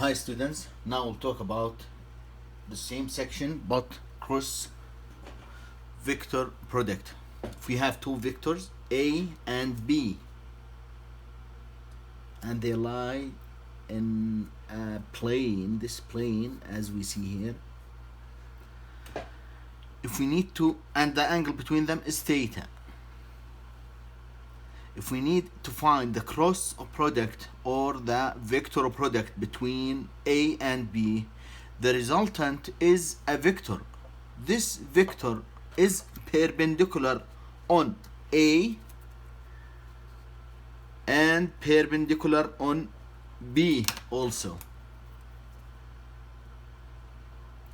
Hi students, now we'll talk about the same section but cross vector product. If we have two vectors A and B and they lie in a plane, this plane as we see here, if we need to, and the angle between them is theta. If we need to find the cross product or the vector product between A and B, the resultant is a vector. This vector is perpendicular on A and perpendicular on B also.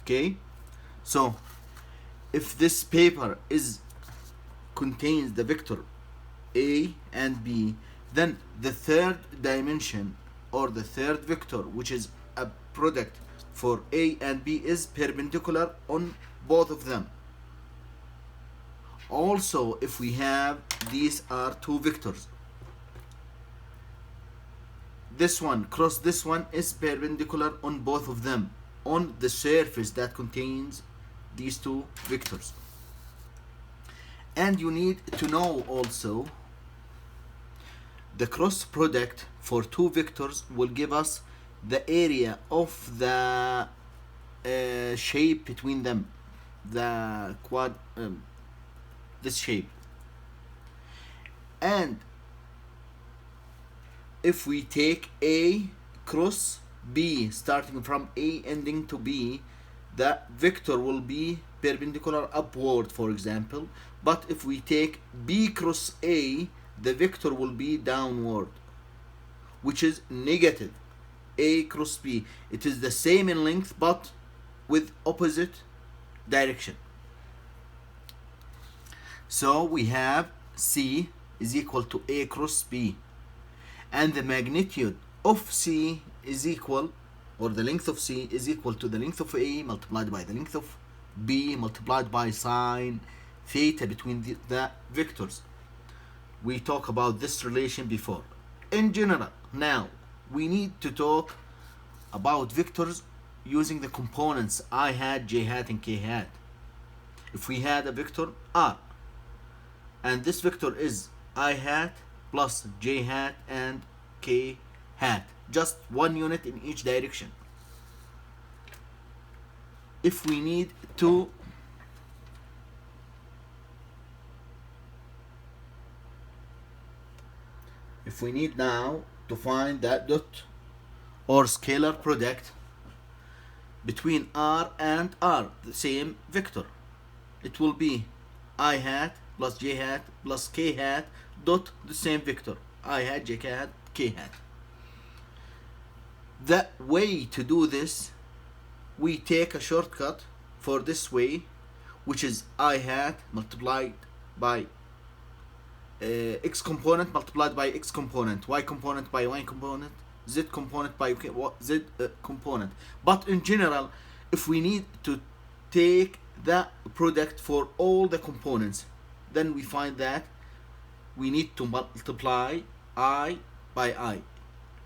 Okay, so if this paper contains the vector A and B, then the third dimension or the third vector, which is a product for A and B, is perpendicular on both of them. Also, if we have, these are two vectors, this one cross this one is perpendicular on both of them on the surface that contains these two vectors. And you need to know also the cross product for two vectors will give us the area of the shape between them, the this shape. And if we take A cross B, starting from A ending to B, the vector will be perpendicular upward, for example. But if we take B cross A, the vector will be downward, which is negative. A cross B, it is the same in length but with opposite direction. So we have C is equal to A cross B, and the magnitude of C is equal, or the length of C is equal to the length of A multiplied by the length of B multiplied by sine theta between the vectors. We talked about this relation before. In general, now we need to talk about vectors using the components I hat, j hat, and k hat. If we had a vector R, and this vector is I hat plus j hat and k hat, just one unit in each direction. If we need to now to find that dot or scalar product between R and R, the same vector, it will be I hat plus j hat plus k hat dot the same vector I hat, j hat, k hat. The way to do this, we take a shortcut for this way, which is I hat multiplied by x component multiplied by x component, y component by y component, z component by z component. But in general, if we need to take the product for all the components, then we find that we need to multiply I by I,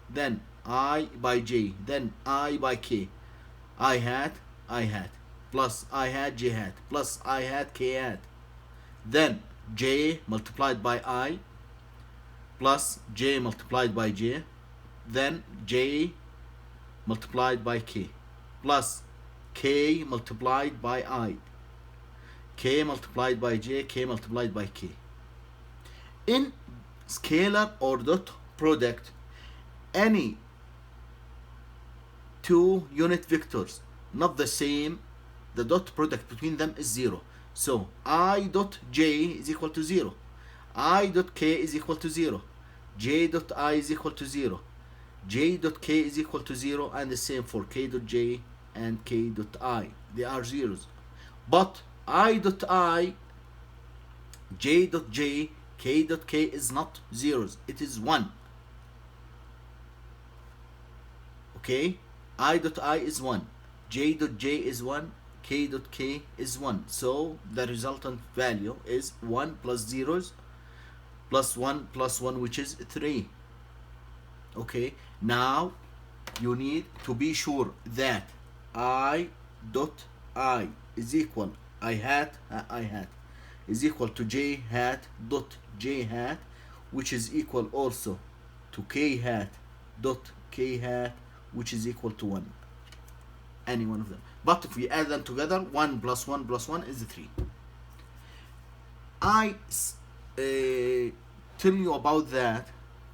then I by j, then I by k, I hat plus I hat j hat plus I hat k hat, then j multiplied by I plus j multiplied by j, then j multiplied by k plus k multiplied by I, k multiplied by j, k multiplied by k. In scalar or dot product, any two unit vectors not the same, the dot product between them is 0. So I dot j is equal to 0, I dot k is equal to 0, j dot I is equal to 0, j dot k is equal to 0, and the same for k dot j and k dot I. They are zeros. But I dot I, j dot j, k dot k is not zeros, it is 1. Okay, I dot I is 1, j dot j is 1, k dot k is 1. So the resultant value is 1 plus zeros plus 1 plus 1, which is 3. Okay, now you need to be sure that I dot I is equal I hat is equal to j hat dot j hat, which is equal also to k hat dot k hat, which is equal to 1. Any one of them. But if we add them together, 1 plus 1 plus 1 is 3. I tell you about that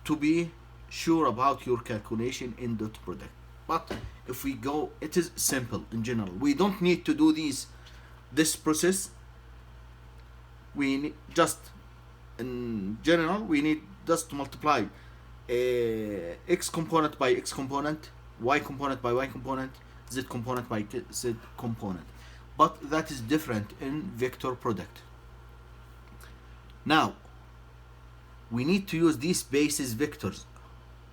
to be sure about your calculation in dot product. But if we go, it is simple in general. We don't need to do this process. We need just, in general, we need just to multiply x component by x component, y component by y component, z component by z component. But that is different in vector product. Now, we need to use these basis vectors.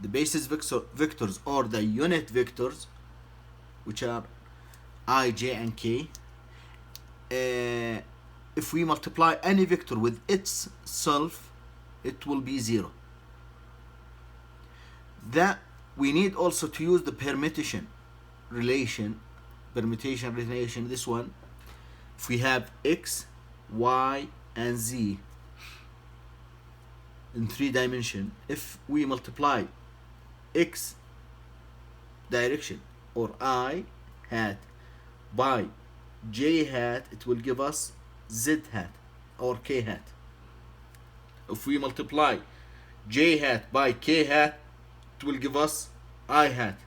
The basis vectors or the unit vectors, which are I, j, and k. If we multiply any vector with itself, it will be 0. That we need also to use the permutation relation, this one. If we have x, y, and z in 3 dimensions, if we multiply x direction or I hat by j hat, it will give us z hat or k hat. If we multiply j hat by k hat, it will give us I hat.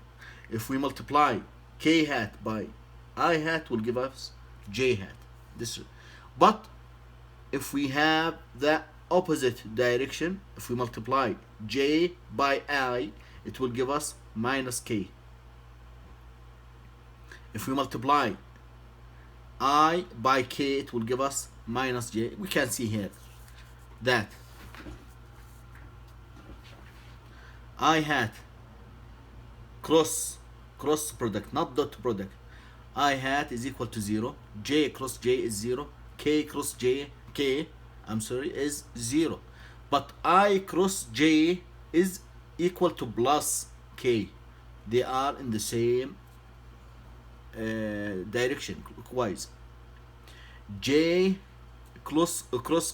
If we multiply k hat by I hat, will give us j hat. But if we have the opposite direction, if we multiply j by I, it will give us minus k. If we multiply I by k, it will give us minus j. We can see here that I hat cross product, not dot product, I hat is equal to 0, j cross j is 0, k cross k is 0, but I cross j is equal to plus k. They are in the same direction, clockwise. J cross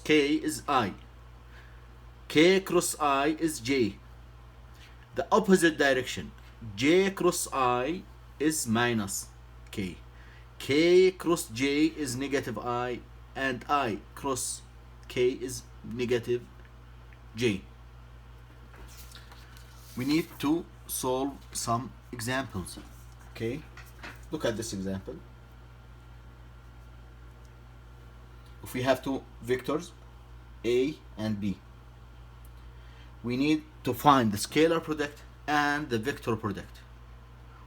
k is I, k cross I is j. The opposite direction, j cross I is minus k, k cross j is negative I, and I cross k is negative j. We need to solve some examples. Okay, look at this example. If we have two vectors a and b, we need to find the scalar product and the vector product.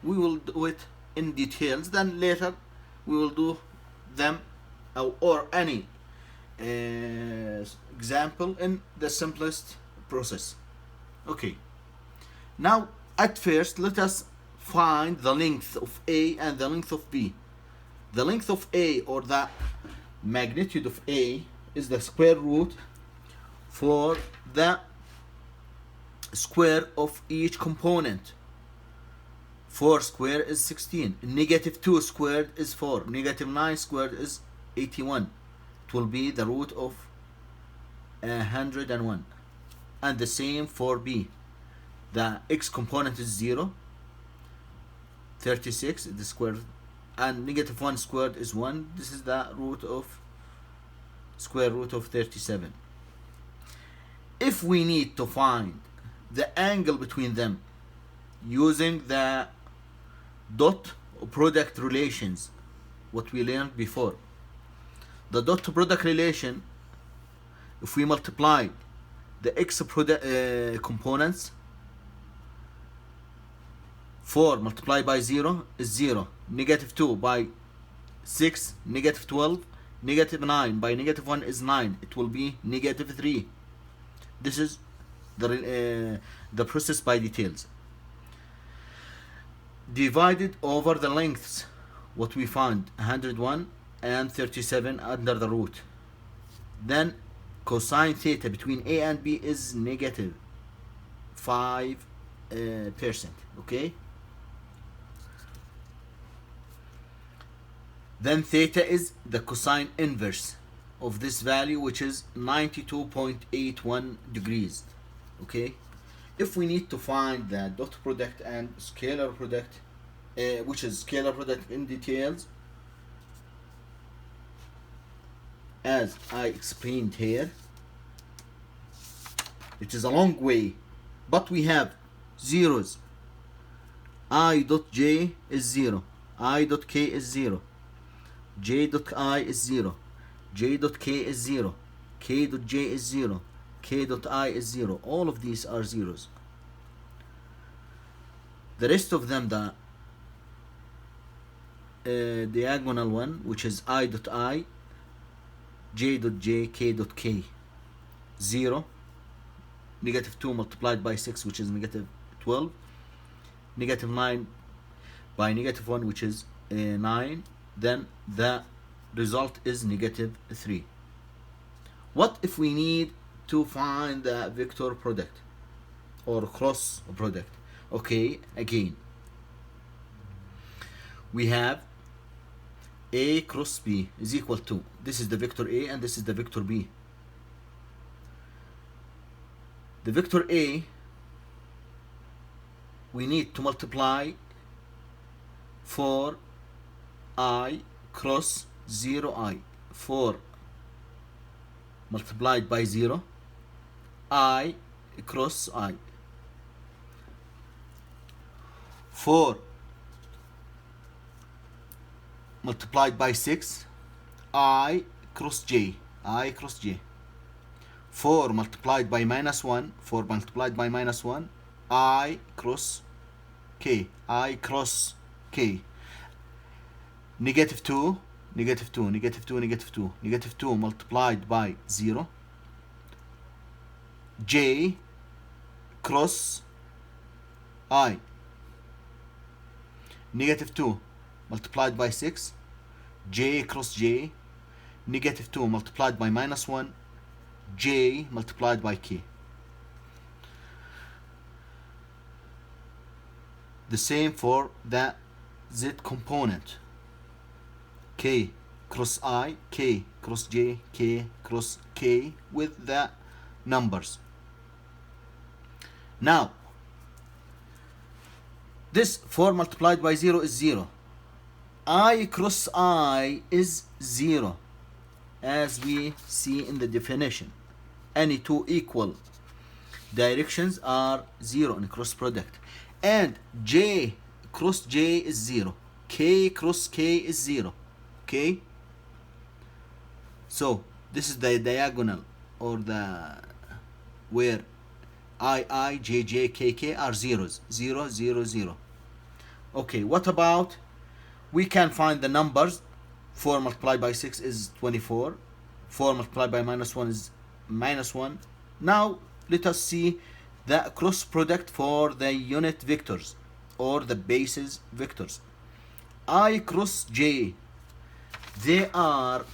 We will do it in details, then later we will do them or any example in the simplest process. Okay, now at first let us find the length of A and the length of B. The length of A, or the magnitude of A, is the square root for the square of each component. 4 squared is 16, negative 2 squared is 4, negative 9 squared is 81. It will be the root of 101. And the same for B. The x component is 0, 36 is the square, and negative 1 squared is 1. This is the square root of 37. If we need to find the angle between them using the dot product relations, what we learned before, the dot product relation, if we multiply the x components, 4 multiplied by 0 is 0, negative 2 by 6, negative 12, negative 9 by negative 1 is 9. It will be negative 3. This is the process by details. Divided over the lengths, what we find 101 and 37 under the root. Then cosine theta between A and B is negative 5%. Okay, Then theta is the cosine inverse of this value, which is 92.81 degrees. Okay, if we need to find the dot product and scalar product, which is scalar product in details, as I explained here, it is a long way, but we have zeros. I dot j is 0, I dot k is 0, j dot I is 0, j dot k is 0, k dot j is 0, k dot I is 0. All of these are zeros. The rest of them, the diagonal one, which is I dot I, j dot j, k dot k, 0, negative 2 multiplied by 6, which is negative 12, negative 9 by negative 1, which is 9, then the result is negative 3. What if we need to find the vector product or cross product? Okay, again, we have A cross B is equal to, this is the vector A and this is the vector B. The vector A, we need to multiply 4I cross 0I. 4 multiplied by 0, I cross I. 4 multiplied by 6, I cross j, I cross j. 4 multiplied by minus 1, 4 multiplied by minus 1, I cross k, I cross k. Negative 2, negative 2, negative 2, negative 2, negative 2 multiplied by 0, j cross I. Negative 2 multiplied by 6, j cross j, negative 2 multiplied by minus 1, j multiplied by k. The same for the z component. K cross I, k cross j, k cross k with the numbers. Now, this 4 multiplied by 0 is 0. I cross I is 0, as we see in the definition. Any two equal directions are 0 in cross product. And j cross j is 0. K cross k is 0. Okay? So, this is the diagonal, or the where I, j, j, k, k are zeros. 0, 0, 0. Okay, what about, we can find the numbers. 4 multiplied by 6 is 24. 4 multiplied by minus 1 is minus 1. Now, let us see the cross product for the unit vectors, or the basis vectors. I cross j, they are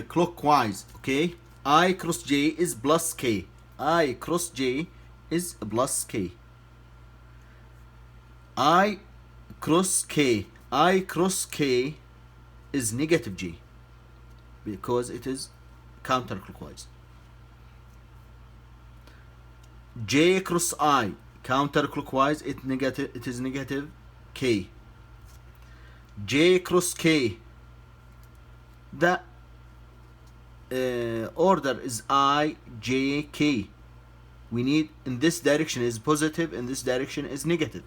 clockwise. Okay, I cross j is plus k, I cross j is plus k. I cross k, I cross k is negative j, because it is counterclockwise. J cross I, counterclockwise, it is negative k. J cross k, the order is I, j, k. We need, in this direction is positive, in this direction is negative.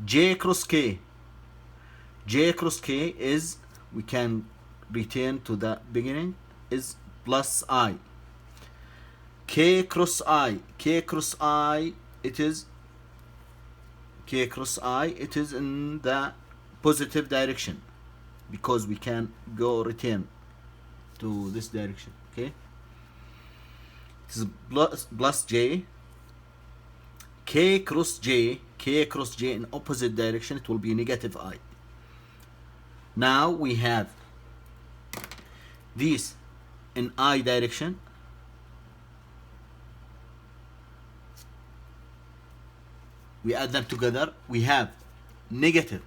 J cross k, j cross k is, we can return to the beginning, is plus I. K cross I, k cross I, it is, k cross I, it is in the positive direction, because we can go return to this direction. Okay, it is plus j. K cross j, k cross j in opposite direction, it will be negative I. Now we have this in I direction, we add them together, we have negative.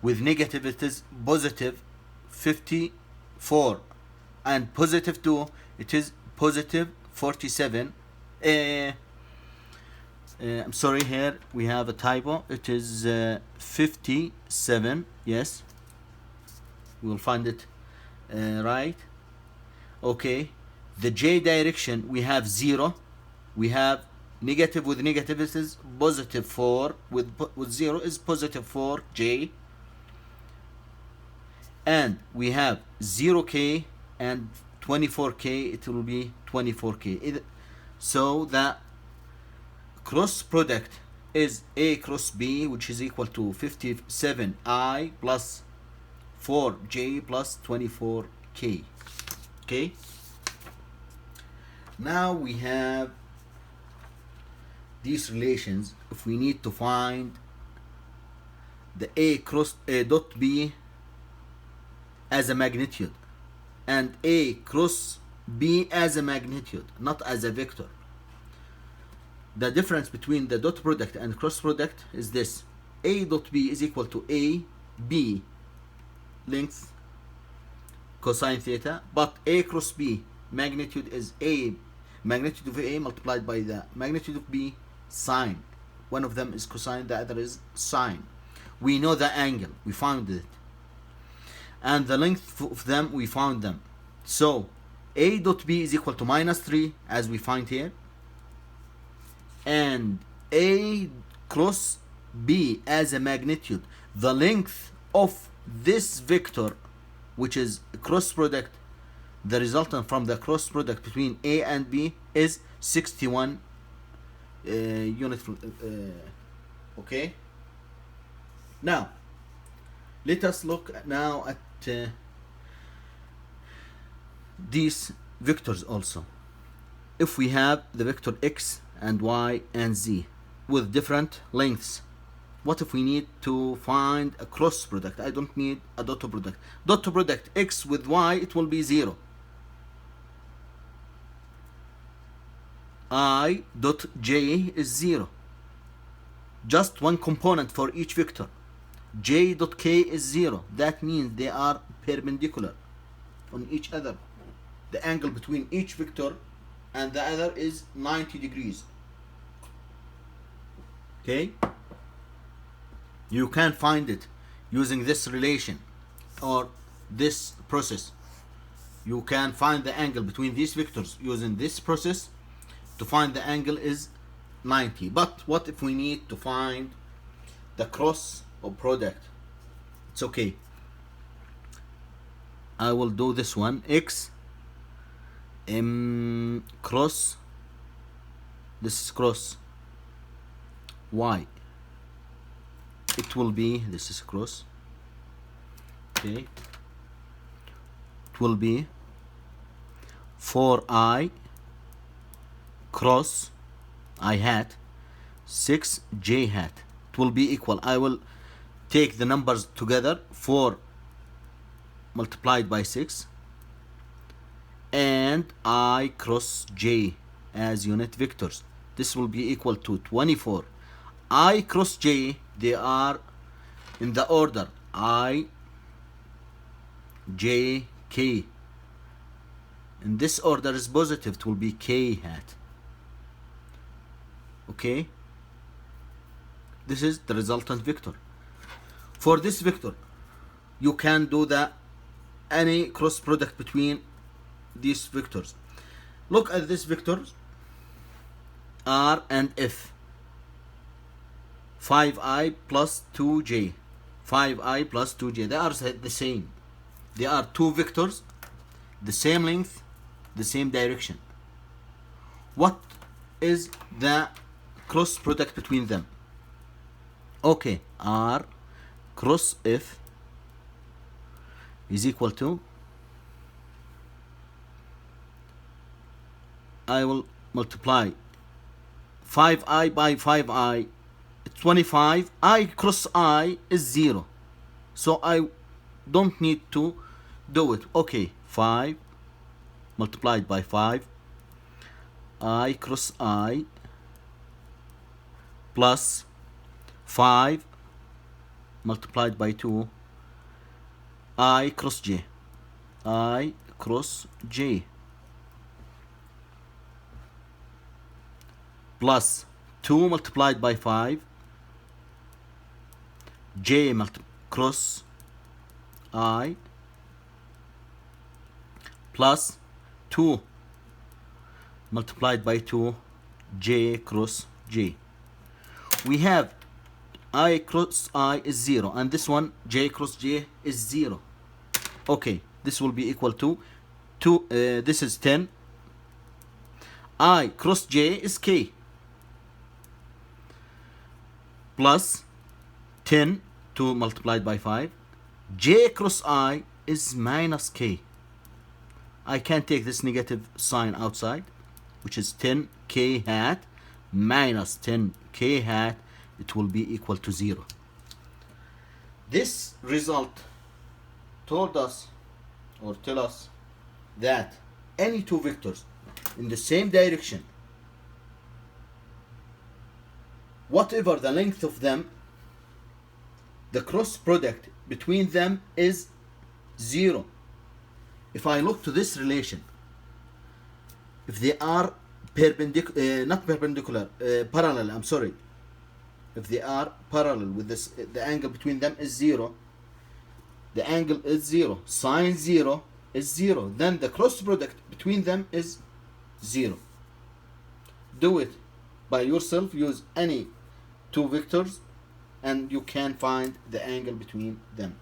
With negative it is positive 54, and positive 2 it is positive 47. I'm sorry, here we have a typo. It is 57. Yes, we will find it right. Okay, the J direction we have 0. We have negative with negative, it is positive 4. With 0 is positive 4J. And we have 0K and 24K, it will be 24K. So the cross product is A cross B, which is equal to 57I plus 4J plus 24K. Okay, now we have these relations. If we need to find the A cross A dot B as a magnitude and A cross B as a magnitude, not as a vector, the difference between the dot product and cross product is this: A dot B is equal to A B length cosine theta, but A cross B magnitude is A, magnitude of A multiplied by the magnitude of B sine. One of them is cosine, the other is sine. We know the angle, we found it, and the length of them, we found them. So A dot B is equal to -3, as we find here, and A cross B as a magnitude, the length of this vector, which is cross product, the resultant from the cross product between A and B, is 61 unit. Okay, now let us look now at these vectors also. If we have the vector X and Y and Z with different lengths, what if we need to find a cross product? I don't need a dot product. Dot product X with Y, it will be 0. I dot J is 0. Just one component for each vector. J dot K is 0. That means they are perpendicular on each other. The angle between each vector and the other is 90 degrees. Okay, you can find it using this relation or this process. You can find the angle between these vectors using this process. To find the angle is 90. But what if we need to find the cross or product? It's okay, I will do this one. X cross, this is cross Y, it will be, this is cross, okay, it will be 4I cross I hat 6J hat. It will be equal, I will take the numbers together, 4 multiplied by 6 and I cross J as unit vectors. This will be equal to 24. I cross J, they are in the order I, J, K. In this order is positive, it will be K hat. Okay, this is the resultant vector. For this vector, you can do the any cross product between these vectors. Look at these vectors R and F. 5I plus 2J. 5I plus 2J. They are the same. They are two vectors, the same length, the same direction. What is the cross product between them? Okay, R cross F is equal to, I will multiply 5I by 5I, 25. I cross I is 0, so I don't need to do it. Okay, 5 multiplied by 5, I cross I plus 5 multiplied by 2 I cross j, I cross j, plus 2 multiplied by 5 j cross I, plus 2 multiplied by 2 j cross j. We have I cross I is 0, and this one j cross j is 0. Okay, this will be equal to 2, this is 10. I cross j is k, plus 10, 2 multiplied by 5. J cross I is minus k. I can take this negative sign outside, which is 10k hat minus 10k hat. It will be equal to 0. This result told us, or tell us, that any two vectors in the same direction, whatever the length of them, the cross product between them is 0. If I look to this relation, if they are parallel, I'm sorry, if they are parallel with this, the angle between them is 0, the angle is 0, sine 0 is 0, then the cross product between them is 0. Do it by yourself, use any two vectors, and you can find the angle between them.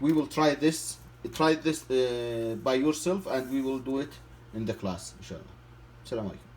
We will try this by yourself, and we will do it in the class, inshallah. Assalamu alaikum.